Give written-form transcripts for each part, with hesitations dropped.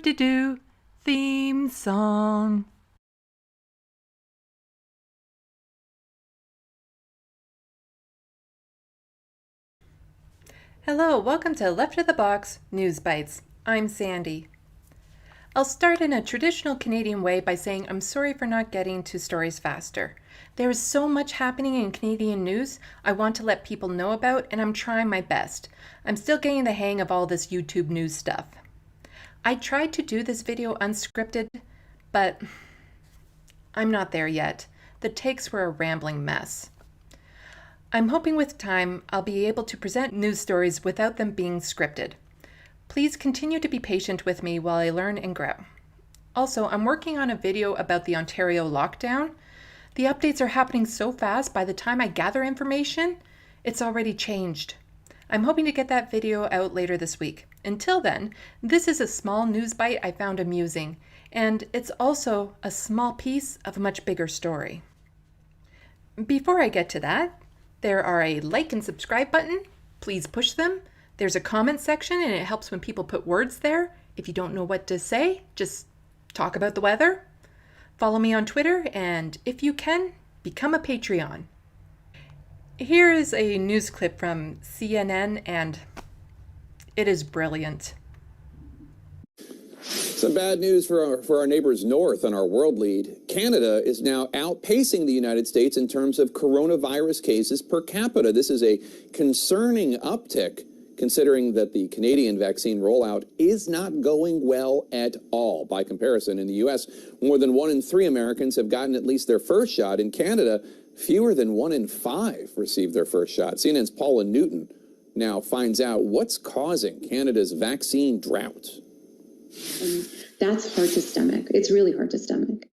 Do-do-do-do. Theme song. Hello, welcome to Left of the Box News Bites. I'm Sandy. I'll start in a traditional Canadian way by saying I'm sorry for not getting to stories faster. There is so much happening in Canadian news I want to let people know about, and I'm trying my best. I'm still getting the hang of all this YouTube news stuff. I tried to do this video unscripted, but I'm not there yet. The takes were a rambling mess. I'm hoping with time I'll be able to present news stories without them being scripted. Please continue to be patient with me while I learn and grow. Also, I'm working on a video about the Ontario lockdown. The updates are happening so fast, by the time I gather information, it's already changed. I'm hoping to get that video out later this week. Until then, this is a small news bite I found amusing, and it's also a small piece of a much bigger story. Before I get to that, there are a like and subscribe button. Please push them. There's a comment section, and it helps when people put words there. If you don't know what to say, just talk about the weather. Follow me on Twitter, and if you can, become a Patreon. Here is a news clip from CNN, and it is brilliant. Some bad news for our neighbors north on our world lead. Canada is now outpacing the United States in terms of coronavirus cases per capita. This is a concerning uptick, considering that the Canadian vaccine rollout is not going well at all. By comparison, in the U.S., more than 1 in 3 Americans have gotten at least their first shot. In Canada, fewer than 1 in 5 received their first shot. CNN's Paula Newton now finds out what's causing Canada's vaccine drought. That's hard to stomach. It's really hard to stomach.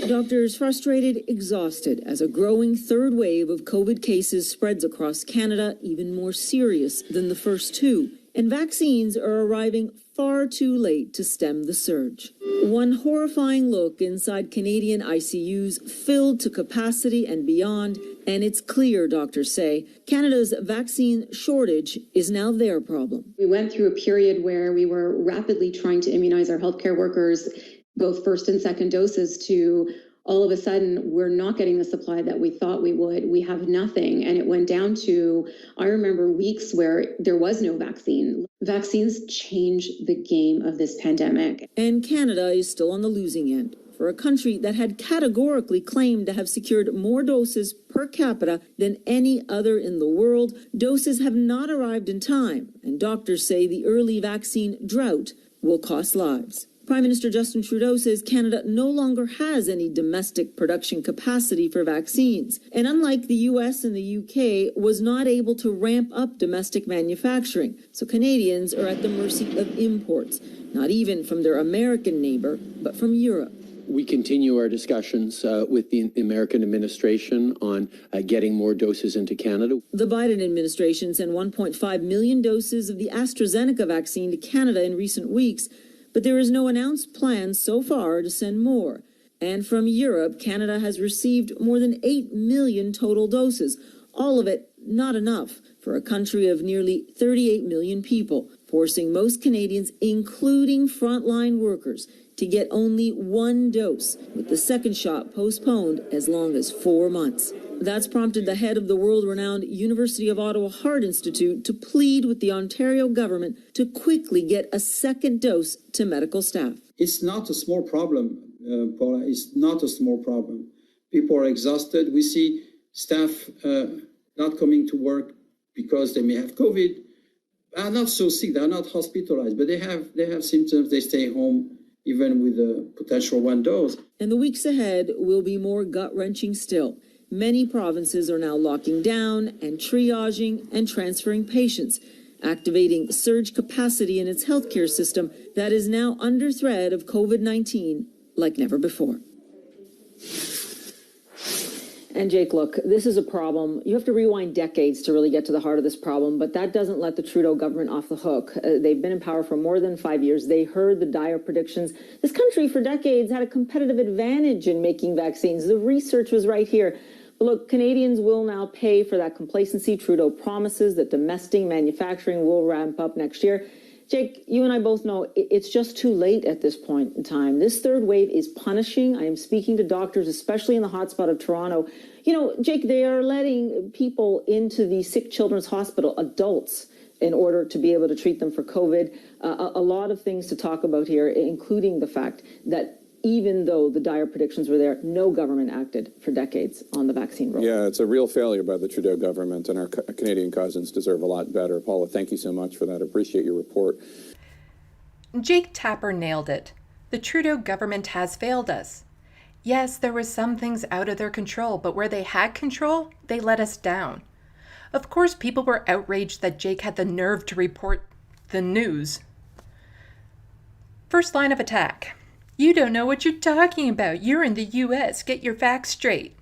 Doctors frustrated, exhausted, as a growing third wave of COVID cases spreads across Canada, even more serious than the first two. And vaccines are arriving far too late to stem the surge. One horrifying look inside Canadian ICUs filled to capacity and beyond, and it's clear, doctors say, Canada's vaccine shortage is now their problem. We went through a period where we were rapidly trying to immunize our healthcare workers, both first and second doses, to all of a sudden, we're not getting the supply that we thought we would. We have nothing. And it went down to, I remember weeks where there was no vaccine. Vaccines change the game of this pandemic. And Canada is still on the losing end. For a country that had categorically claimed to have secured more doses per capita than any other in the world, doses have not arrived in time. And doctors say the early vaccine drought will cost lives. Prime Minister Justin Trudeau says Canada no longer has any domestic production capacity for vaccines, and unlike the US and the UK, was not able to ramp up domestic manufacturing. So Canadians are at the mercy of imports, not even from their American neighbor, but from Europe. We continue our discussions with the American administration on getting more doses into Canada. The Biden administration sent 1.5 million doses of the AstraZeneca vaccine to Canada in recent weeks, but there is no announced plan so far to send more. And from Europe, Canada has received more than 8 million total doses, all of it not enough for a country of nearly 38 million people, forcing most Canadians, including frontline workers, to get only 1 dose, with the second shot postponed as long as 4 months. That's prompted the head of the world-renowned University of Ottawa Heart Institute to plead with the Ontario government to quickly get a second dose to medical staff. It's not a small problem, Paula. It's not a small problem. People are exhausted. We see staff not coming to work because they may have COVID. Are not so sick. They are not hospitalized, but they have symptoms. They stay home, even with a potential 1 dose. And the weeks ahead will be more gut-wrenching still. Many provinces are now locking down and triaging and transferring patients, activating surge capacity in its healthcare system that is now under threat of COVID-19 like never before. And Jake, look, this is a problem. You have to rewind decades to really get to the heart of this problem, but that doesn't let the Trudeau government off the hook. They've been in power for more than 5 years. They heard the dire predictions. This country for decades had a competitive advantage in making vaccines. The research was right here. But look, Canadians will now pay for that complacency. Trudeau promises that domestic manufacturing will ramp up next year. Jake, you and I both know it's just too late at this point in time. This third wave is punishing. I am speaking to doctors, especially in the hotspot of Toronto. You know, Jake, they are letting people into the sick children's hospital, adults, in order to be able to treat them for COVID. A lot of things to talk about here, including the fact that even though the dire predictions were there, no government acted for decades on the vaccine rollout. Yeah, it's a real failure by the Trudeau government, and our Canadian cousins deserve a lot better. Paula, thank you so much for that. I appreciate your report. Jake Tapper nailed it. The Trudeau government has failed us. Yes, there were some things out of their control, but where they had control, they let us down. Of course, people were outraged that Jake had the nerve to report the news. First line of attack. You don't know what you're talking about. You're in the U.S. Get your facts straight.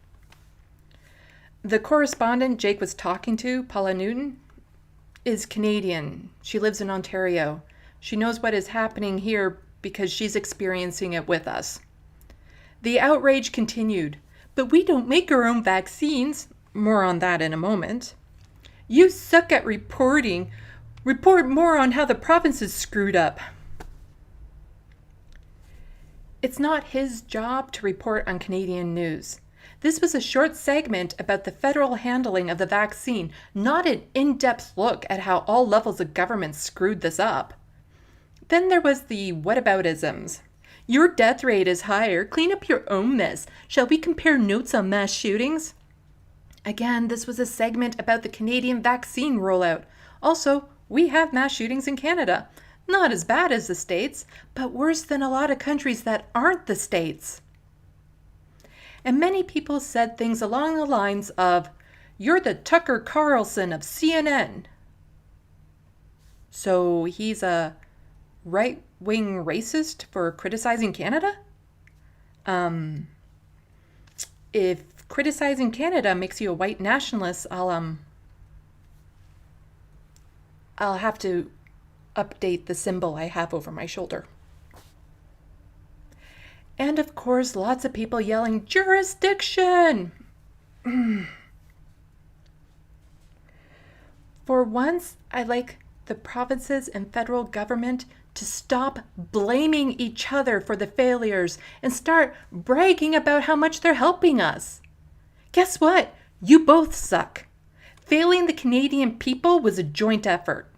The correspondent Jake was talking to, Paula Newton, is Canadian. She lives in Ontario. She knows what is happening here because she's experiencing it with us. The outrage continued. But we don't make our own vaccines. More on that in a moment. You suck at reporting. Report more on how the province is screwed up. It's not his job to report on Canadian news. This was a short segment about the federal handling of the vaccine, not an in-depth look at how all levels of government screwed this up. Then there was the whataboutisms. Your death rate is higher. Clean up your own mess. Shall we compare notes on mass shootings? Again, this was a segment about the Canadian vaccine rollout. Also, we have mass shootings in Canada. Not as bad as the States, but worse than a lot of countries that aren't the States. And many people said things along the lines of, you're the Tucker Carlson of CNN. So he's a right-wing racist for criticizing Canada? If criticizing Canada makes you a white nationalist, I'll have to update the symbol I have over my shoulder. And of course, lots of people yelling, jurisdiction! For once, I'd like the provinces and federal government to stop blaming each other for the failures and start bragging about how much they're helping us. Guess what? You both suck. Failing the Canadian people was a joint effort.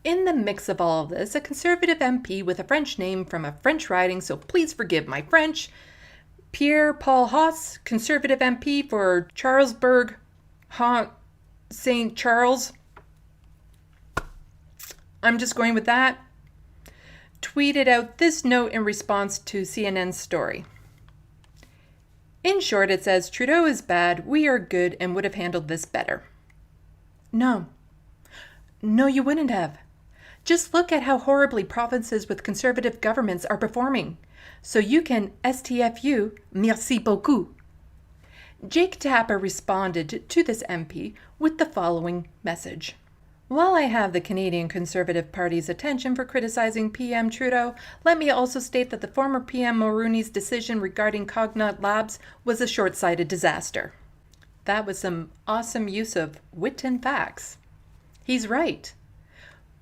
In the mix of all of this, a Conservative MP with a French name from a French riding, so please forgive my French, Pierre-Paul Haas, Conservative MP for Charlesbourg, St. Charles, I'm just going with that, tweeted out this note in response to CNN's story. In short, it says, Trudeau is bad, we are good, and would have handled this better. No, you wouldn't have. Just look at how horribly provinces with conservative governments are performing. So you can STFU, merci beaucoup. Jake Tapper responded to this MP with the following message. While I have the Canadian Conservative Party's attention for criticizing PM Trudeau, let me also state that the former PM Mulroney's decision regarding Cognate Labs was a short-sighted disaster. That was some awesome use of wit and facts. He's right.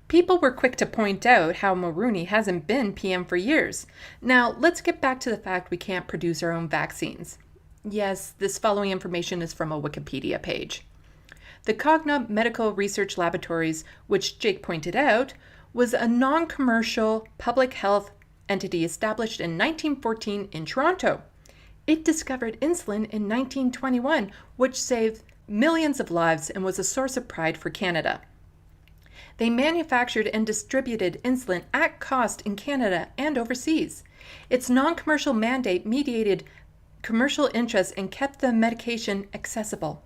People were quick to point out how Mulroney hasn't been PM for years. Now, let's get back to the fact we can't produce our own vaccines. Yes, this following information is from a Wikipedia page. The Cognate Medical Research Laboratories, which Jake pointed out, was a non-commercial public health entity established in 1914 in Toronto. It discovered insulin in 1921, which saved millions of lives and was a source of pride for Canada. They manufactured and distributed insulin at cost in Canada and overseas. Its non-commercial mandate mediated commercial interests and kept the medication accessible.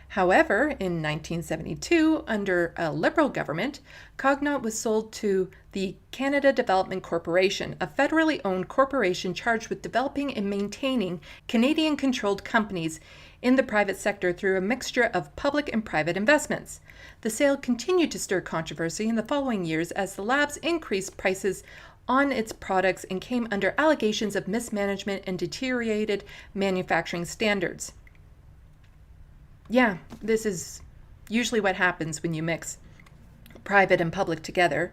However, in 1972, under a Liberal government, Cognate was sold to the Canada Development Corporation, a federally owned corporation charged with developing and maintaining Canadian-controlled companies in the private sector through a mixture of public and private investments. The sale continued to stir controversy in the following years as the labs increased prices on its products and came under allegations of mismanagement and deteriorated manufacturing standards. Yeah, this is usually what happens when you mix private and public together.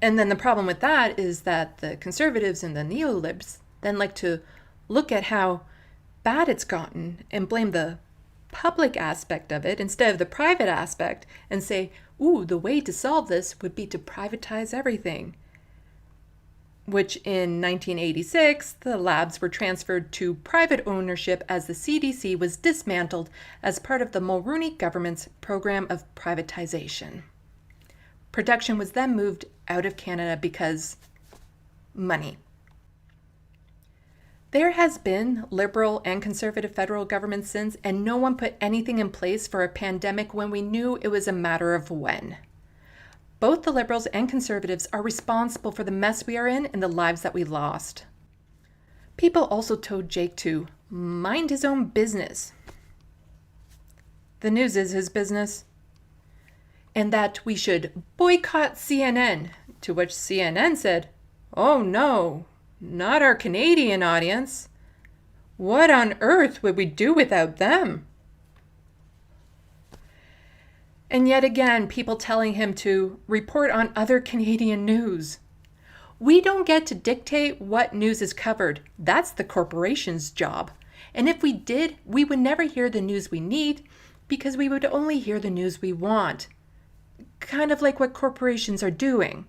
And then the problem with that is that the conservatives and the neolibs then like to look at how bad it's gotten and blame the public aspect of it instead of the private aspect and say, ooh, the way to solve this would be to privatize everything. Which in 1986, the labs were transferred to private ownership as the CDC was dismantled as part of the Mulroney government's program of privatization. Production was then moved out of Canada because money. There has been Liberal and Conservative federal governments since, and no one put anything in place for a pandemic when we knew it was a matter of when. Both the Liberals and Conservatives are responsible for the mess we are in and the lives that we lost. People also told Jake to mind his own business. The news is his business. And that we should boycott CNN, to which CNN said, "Oh no, not our Canadian audience. What on earth would we do without them?" And yet again, people telling him to report on other Canadian news. We don't get to dictate what news is covered. That's the corporation's job. And if we did, we would never hear the news we need because we would only hear the news we want. Kind of like what corporations are doing.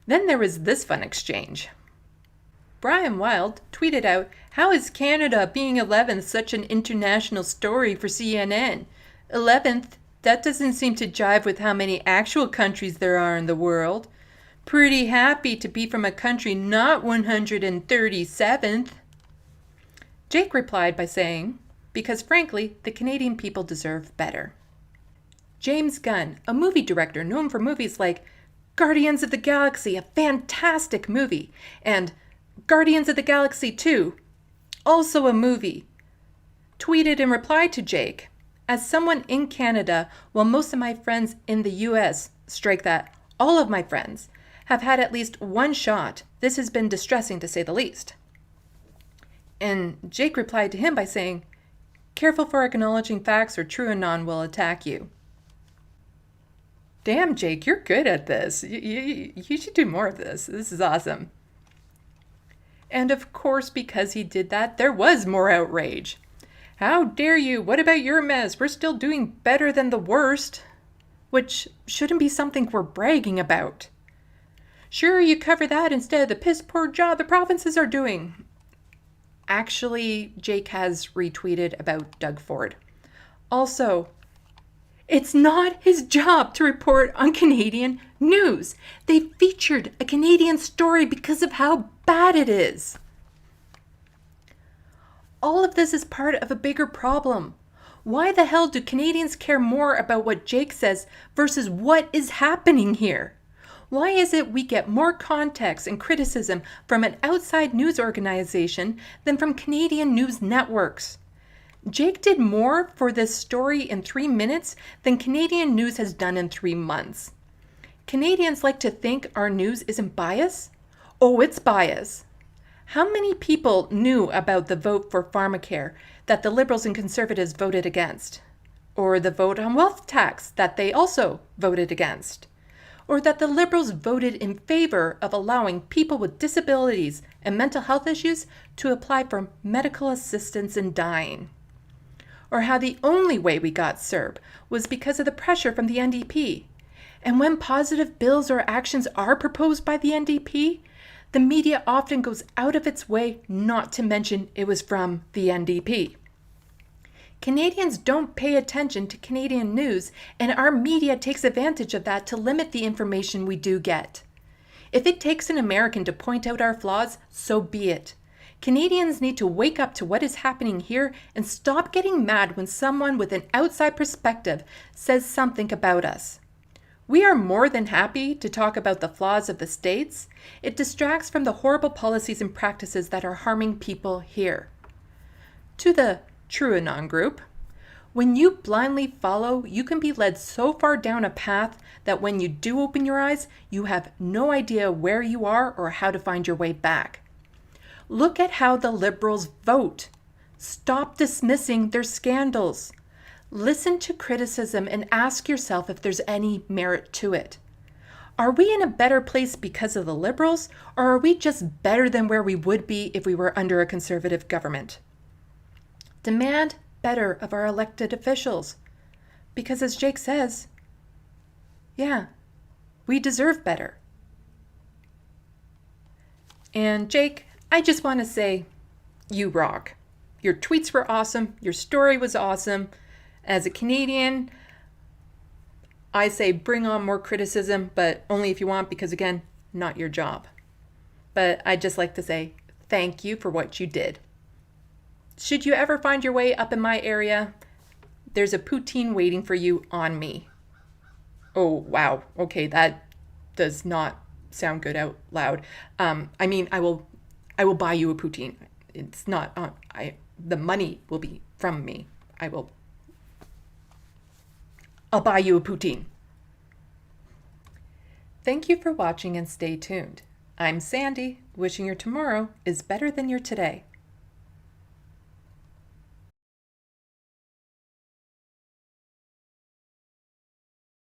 Then there was this fun exchange. Brian Wilde tweeted out, "How is Canada being 11th such an international story for CNN? 11th? That doesn't seem to jive with how many actual countries there are in the world. Pretty happy to be from a country not 137th. Jake replied by saying, "Because frankly, the Canadian people deserve better." James Gunn, a movie director known for movies like Guardians of the Galaxy, a fantastic movie, and Guardians of the Galaxy 2, also a movie, tweeted in reply to Jake, "As someone in Canada, while most of my friends in the US, strike that, all of my friends, have had at least one shot, this has been distressing to say the least." And Jake replied to him by saying, "Careful for acknowledging facts or TrueAnon will attack you." Damn, Jake, you're good at this. You should do more of this. This is awesome. And of course, because he did that, there was more outrage. "How dare you? What about your mess? We're still doing better than the worst." Which shouldn't be something we're bragging about. "Sure, you cover that instead of the piss poor job the provinces are doing." Actually, Jake has retweeted about Doug Ford. Also, it's not his job to report on Canadian news. They featured a Canadian story because of how bad it is. All of this is part of a bigger problem. Why the hell do Canadians care more about what Jake says versus what is happening here? Why is it we get more context and criticism from an outside news organization than from Canadian news networks? Jake did more for this story in 3 minutes than Canadian news has done in 3 months. Canadians like to think our news isn't biased? Oh, it's biased. How many people knew about the vote for pharmacare that the Liberals and Conservatives voted against? Or the vote on wealth tax that they also voted against? Or that the Liberals voted in favor of allowing people with disabilities and mental health issues to apply for medical assistance in dying? Or how the only way we got CERB was because of the pressure from the NDP? And when positive bills or actions are proposed by the NDP, the media often goes out of its way not to mention it was from the NDP. Canadians don't pay attention to Canadian news, and our media takes advantage of that to limit the information we do get. If it takes an American to point out our flaws, so be it. Canadians need to wake up to what is happening here and stop getting mad when someone with an outside perspective says something about us. We are more than happy to talk about the flaws of the States. It distracts from the horrible policies and practices that are harming people here. To the TrueAnon group, when you blindly follow, you can be led so far down a path that when you do open your eyes, you have no idea where you are or how to find your way back. Look at how the Liberals vote. Stop dismissing their scandals. Listen to criticism and ask yourself if there's any merit to it. Are we in a better place because of the Liberals, or are we just better than where we would be if we were under a conservative government? Demand better of our elected officials. Because as Jake says, yeah, we deserve better. And Jake, I just want to say, you rock. Your tweets were awesome. Your story was awesome. As a Canadian, I say bring on more criticism, but only if you want, because again, not your job. But I'd just like to say thank you for what you did. Should you ever find your way up in my area, there's a poutine waiting for you on me. Oh, wow. Okay, that does not sound good out loud. I mean, I will buy you a poutine. It's not, the money will be from me. I'll buy you a poutine. Thank you for watching and stay tuned. I'm Sandy, wishing your tomorrow is better than your today.